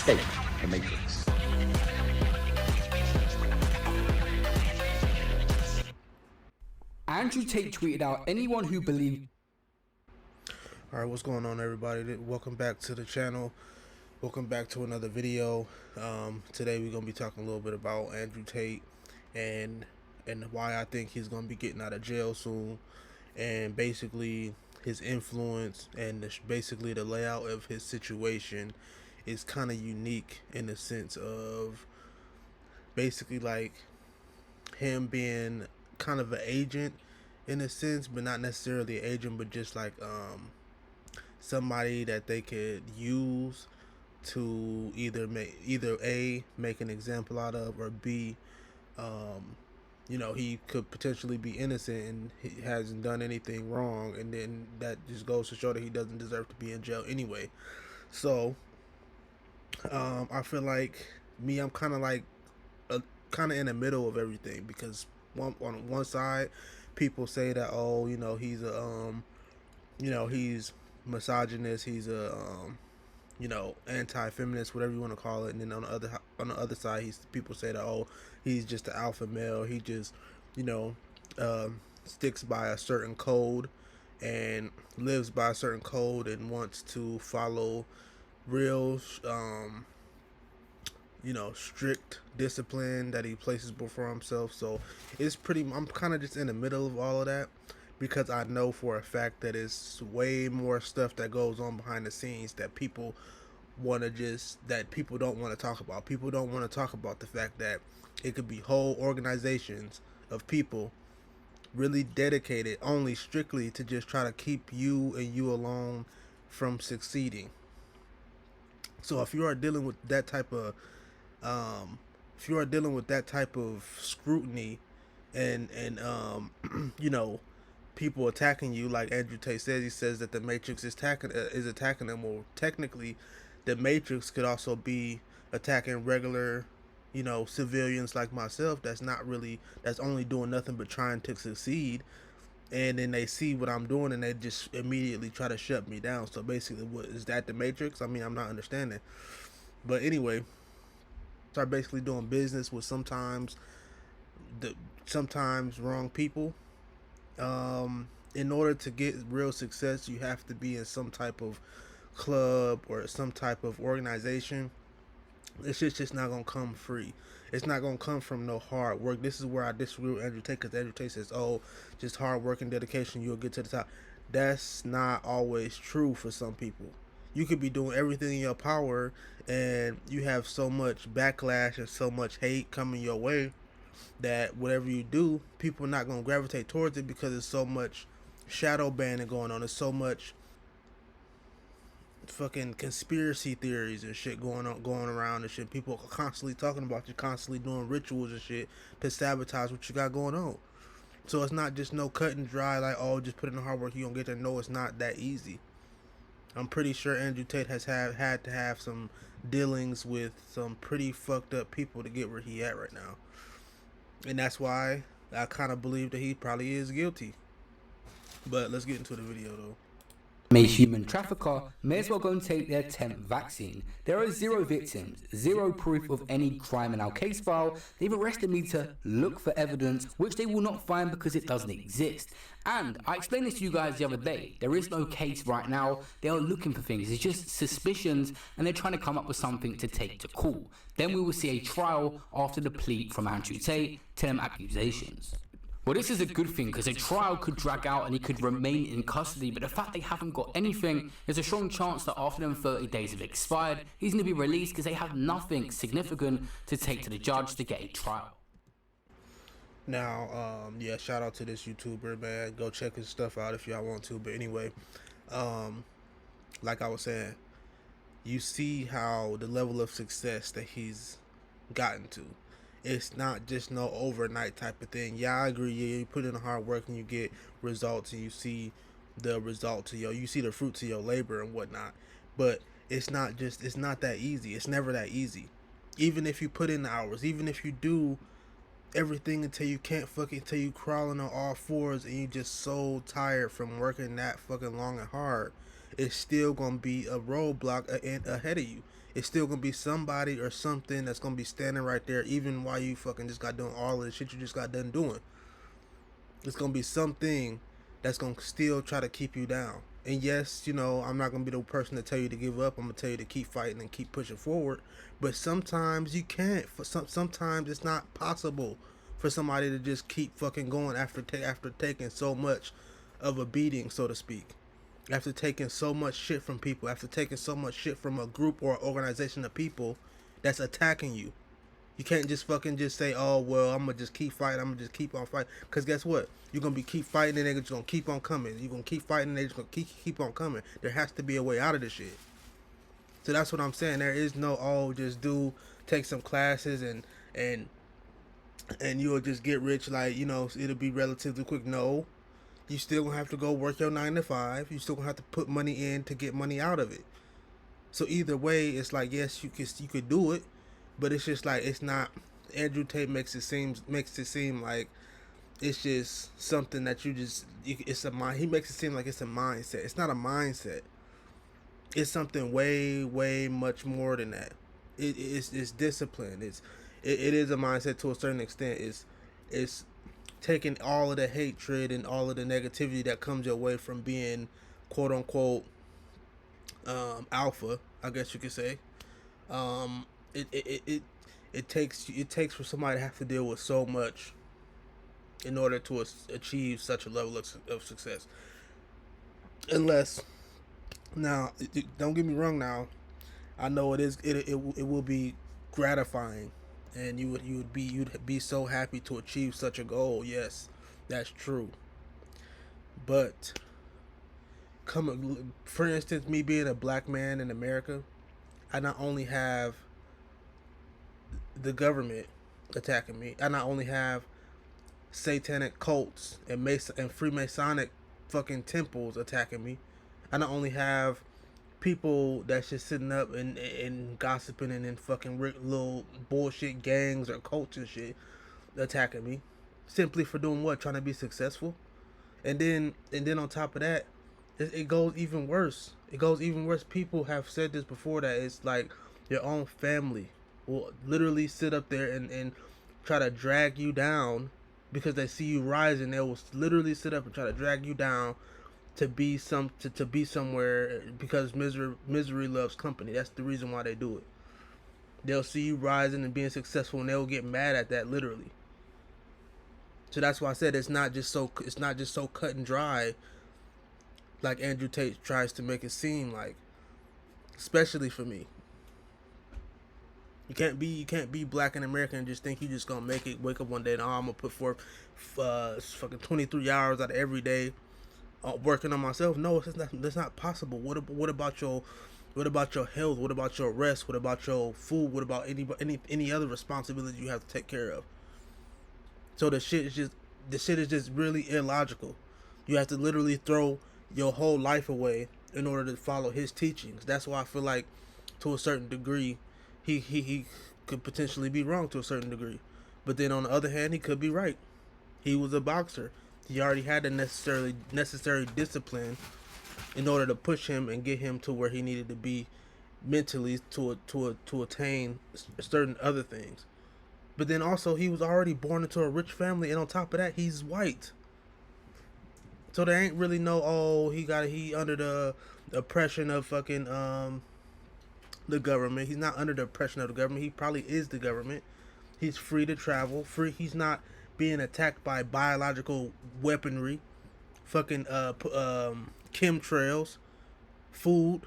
Tate, the Matrix. Andrew Tate tweeted out, anyone who believes... Alright, what's going on, everybody? Welcome back to the channel. Welcome back to another video. Today we're going to be talking a little bit about Andrew Tate and why I think he's going to be getting out of jail soon, and basically his influence and basically the layout of his situation is kind of unique in the sense of basically like him being kind of an agent in a sense, but not necessarily an agent, but just like somebody that they could use to either make an example out of, or B, you know, he could potentially be innocent and he hasn't done anything wrong, and then that just goes to show that he doesn't deserve to be in jail anyway. So I feel like I'm kind of like in the middle of everything, because on one side people say that, oh, you know, he's a you know, he's misogynist, he's a you know, anti-feminist, whatever you want to call it, and then on the other side, people say that, oh, he's just an alpha male, he just, you know, sticks by a certain code and lives by a certain code and wants to follow real you know, strict discipline that he places before himself. So it's I'm kind of just in the middle of all of that, because I know for a fact that it's way more stuff that goes on behind the scenes that people don't want to talk about. People don't want to talk about the fact that it could be whole organizations of people really dedicated only strictly to just try to keep you and you alone from succeeding. So if you are dealing with that type of scrutiny and you know, people attacking you, like Andrew Tate says, he says that the Matrix is attacking them. Well, technically, the Matrix could also be attacking regular, you know, civilians like myself that's only doing nothing but trying to succeed, and then they see what I'm doing and they just immediately try to shut me down. So basically, what is that, the Matrix? I mean, I'm not understanding. But anyway, start basically doing business with sometimes wrong people. In order to get real success, you have to be in some type of club or some type of organization. It's just not gonna come free. It's not gonna come from no hard work. This is where I disagree with Andrew Tate, because Andrew Tate says, oh, just hard work and dedication, you'll get to the top. That's not always true for some people. You could be doing everything in your power and you have so much backlash and so much hate coming your way that whatever you do, people are not going to gravitate towards it, because there's so much shadow banning going on. There's so much fucking conspiracy theories and shit going around and shit. People are constantly talking about you, constantly doing rituals and shit to sabotage what you got going on. So it's not just no cut and dry, like, oh, just put in the hard work, you're going to get there. No, it's not that easy. I'm pretty sure Andrew Tate has had to have some dealings with some pretty fucked up people to get where he at right now. And that's why I kind of believe that he probably is guilty. But let's get into the video, though. A human trafficker may as well go and take their 10th vaccine. There are 0 victims, 0 proof of any crime in our case file. They've arrested me to look for evidence, which they will not find because it doesn't exist. And I explained this to you guys the other day. There is no case right now. They are looking for things. It's just suspicions, and they're trying to come up with something to take to court. Then we will see a trial after the plea from Andrew Tate to them accusations. Well, this is a good thing, because a trial could drag out and he could remain in custody, but the fact they haven't got anything, there's a strong chance that after them 30 days have expired, he's going to be released because they have nothing significant to take to the judge to get a trial. Now, yeah, shout out to this YouTuber, man. Go check his stuff out if y'all want to. But anyway, like I was saying, you see how the level of success that he's gotten to. It's not just no overnight type of thing. Yeah, I agree. Yeah, you put in the hard work and you get results, and you see the result to you see the fruits of your labor and whatnot. But it's not that easy. It's never that easy. Even if you put in the hours, even if you do everything until you can't until you crawling on all fours and you just so tired from working that fucking long and hard, it's still gonna be a roadblock ahead of you. it's still gonna be somebody or something that's gonna be standing right there, even while you fucking just got done all of the shit you just got done doing. It's gonna be something that's gonna still try to keep you down. And yes, you know, I'm not gonna be the person to tell you to give up. I'm gonna tell you to keep fighting and keep pushing forward. But sometimes you can't. Sometimes it's not possible for somebody to just keep fucking going after taking so much of a beating, so to speak. After taking so much shit from people, after taking so much shit from a group or organization of people that's attacking you. You can't just fucking just say, oh, well, I'm going to just keep fighting. I'm going to just keep on fighting. Because guess what? You're going to be keep fighting and they're just going to keep on coming. You're going to keep fighting and they're just going to keep on coming. There has to be a way out of this shit. So that's what I'm saying. There is no, oh, just take some classes and you'll just get rich. Like, you know, it'll be relatively quick. No. You still going to have to go work your 9 to 5. You still going to have to put money in to get money out of it. So either way, it's like, yes, you could do it. But it's just like, it's not. Andrew Tate makes it seem like it's just something that it's a mind. He makes it seem like it's a mindset. It's not a mindset. It's something way much more than that. It's discipline. It is a mindset to a certain extent. It's taking all of the hatred and all of the negativity that comes your way from being quote unquote alpha, I guess you could say. It takes for somebody to have to deal with so much in order to achieve such a level of success. Unless, now, don't get me wrong. Now, I know it will be gratifying, and you'd be so happy to achieve such a goal. Yes, that's true. But for instance, me being a black man in America, I not only have the government attacking me, I not only have satanic cults and Freemasonic fucking temples attacking me, I not only have people that's just sitting up and gossiping and in fucking little bullshit gangs or cults and shit attacking me, simply for doing what? Trying to be successful. And then on top of that, it goes even worse. It goes even worse. People have said this before, that it's like your own family will literally sit up there and try to drag you down because they see you rising. They will literally sit up and try to drag you down to be somewhere, because misery loves company. That's the reason why they do it. They'll see you rising and being successful, and they'll get mad at that, literally. So that's why I said it's not just so cut and dry like Andrew Tate tries to make it seem like, especially for me. You can't be black and American and just think you just gonna make it. Wake up one day and I'm gonna put forth fucking 23 hours out of every day working on myself. No, that's not possible. What about your health? What about your rest? What about your food? What about any other responsibilities you have to take care of? So the shit is just really illogical. You have to literally throw your whole life away in order to follow his teachings. That's why I feel like, to a certain degree, he could potentially be wrong to a certain degree. But then on the other hand, he could be right. He was a boxer. He already had the necessary discipline in order to push him and get him to where he needed to be mentally to attain certain other things. But then also, he was already born into a rich family, and on top of that, he's white. So there ain't really no, he under the oppression of fucking the government. He's not under the oppression of the government. He probably is the government. He's free to travel. He's not being attacked by biological weaponry, fucking chemtrails, food.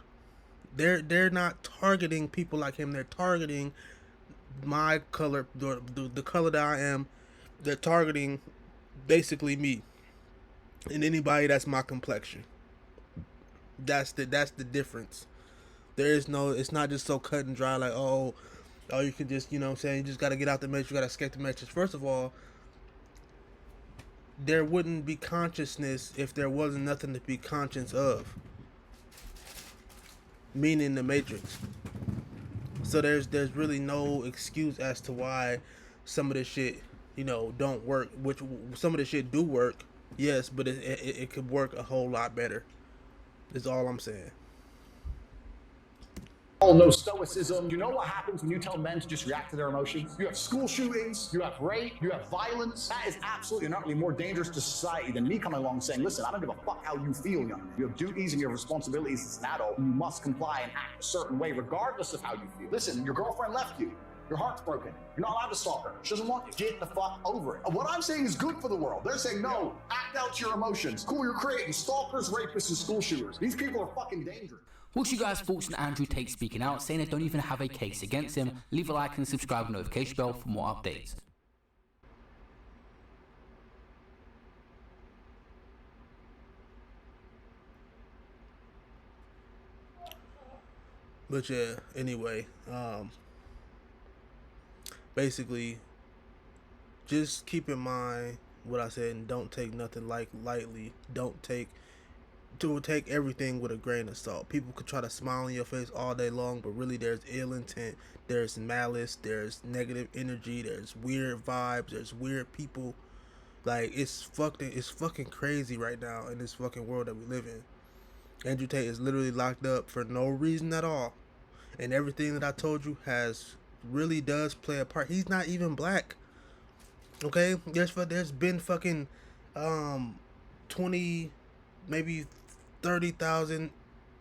They're not targeting people like him. They're targeting my color, the color that I am. They're targeting basically me and anybody that's my complexion. That's the difference. It's not just so cut and dry like, oh, you can just, you know what I'm saying, you just got to get out the matrix, you got to escape the matrix. First of all, there wouldn't be consciousness if there wasn't nothing to be conscious of, meaning the matrix. So there's really no excuse as to why some of this shit, don't work. Which some of this shit do work, yes, but it could work a whole lot better. Is all I'm saying. no stoicism. You know what happens when you tell men to just react to their emotions? You have school shootings, you have rape, you have violence. That is absolutely and utterly more dangerous to society than me coming along and saying, listen, I don't give a fuck how you feel, young man. You have duties and you have responsibilities as an adult. You must comply and act a certain way regardless of how you feel. Listen, your girlfriend left you. Your heart's broken. You're not allowed to stalk her. She doesn't want you. Get the fuck over it. What I'm saying is good for the world. They're saying, no, act out your emotions. Cool, you're creating stalkers, rapists, and school shooters. These people are fucking dangerous. What's your guys' thoughts on Andrew Tate speaking out, saying they don't even have a case against him? Leave a like and subscribe and notification bell for more updates. But yeah, anyway, basically, just keep in mind what I said and don't take nothing lightly. Don't take everything with a grain of salt. People could try to smile in your face all day long, but really there's ill intent, there's malice, there's negative energy, there's weird vibes, there's weird people. Like, it's fucking crazy right now in this fucking world that we live in. Andrew Tate is literally locked up for no reason at all. And everything that I told you really does play a part. He's not even black. Okay? There's been fucking 20, maybe 30,000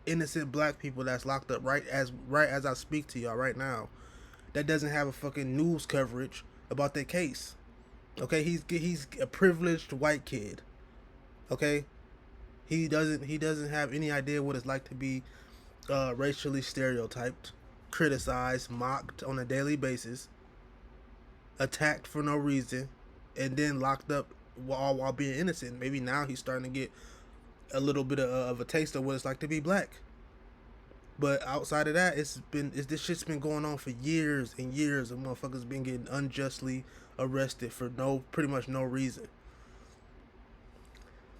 innocent black people that's locked up right as I speak to y'all right now. That doesn't have a fucking news coverage about their case. Okay? He's a privileged white kid. Okay? He doesn't have any idea what it's like to be racially stereotyped, criticized, mocked on a daily basis, attacked for no reason, and then locked up while being innocent. Maybe now he's starting to get a little bit of a taste of what it's like to be black. But outside of that, this shit's been going on for years and years, and motherfuckers been getting unjustly arrested for pretty much no reason.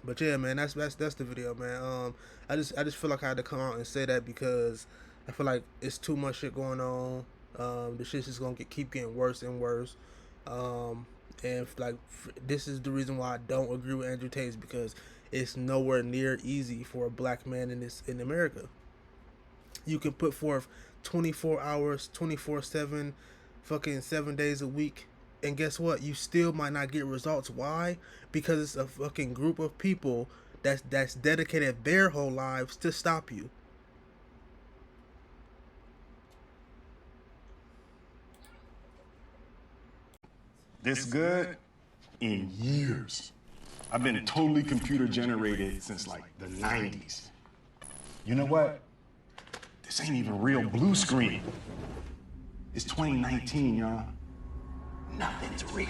But yeah, man, that's the video, man. I just feel like I had to come out and say that because I feel like it's too much shit going on. The shit's just gonna keep getting worse and worse. And this is the reason why I don't agree with Andrew Tate, because it's nowhere near easy for a black man in America. You can put forth 24 hours, 24/7, fucking 7 days a week. And guess what? You still might not get results. Why? Because it's a fucking group of people that's dedicated their whole lives to stop you. This good in years. I've been totally computer generated since like the 90s. You know what? This ain't even real blue screen. It's 2019, y'all. Nothing's real.